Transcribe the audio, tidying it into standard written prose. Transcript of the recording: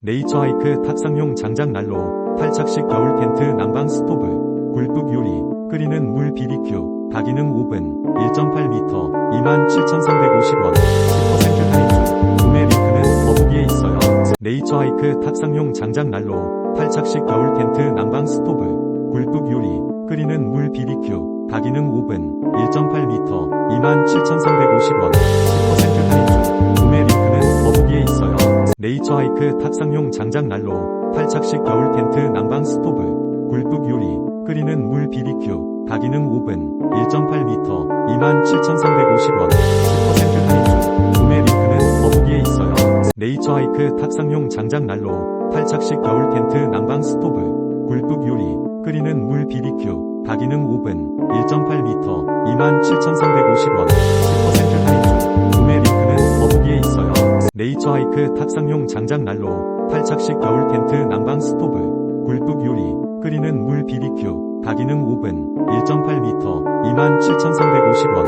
네이처하이크 탁상용 장작난로, 탈착식 겨울 텐트 난방 스토브, 굴뚝 요리, 끓이는 물 BBQ, 다기능 오븐, 1.8m, 27,350원, 10% 할인. 구매 링크는 더보기에 있어요. 네이처하이크 탁상용 장작난로, 탈착식 겨울 텐트 난방 스토브, 굴뚝 요리, 끓이는 물 BBQ, 다기능 오븐, 1.8m, 27,350원, 10% 할인. 구매 링크는 더보기에 있어요. 네이처하이크 탁상용 장작난로, 탈착식 겨울 텐트 난방 스토브, 굴뚝 요리, 끓이는 물 BBQ, 다기능 오븐, 1.8m, 27,350원, 10% 할인. 구매 링크는 더보기에 있어요. 네이처하이크 탁상용 장작난로, 탈착식 겨울 텐트 난방 스토브, 굴뚝 요리, 끓이는 물 BBQ, 다기능 오븐, 1.8m, 27,350원, 10% 할인. 구매 링크는 더보기에 있어요. 네이처하이크 탁상용 장작난로, 탈착식 겨울 텐트 난방 스토브, 굴뚝 요리, 끓이는 물 BBQ, 다기능 오븐, 1.8m, 27,350원,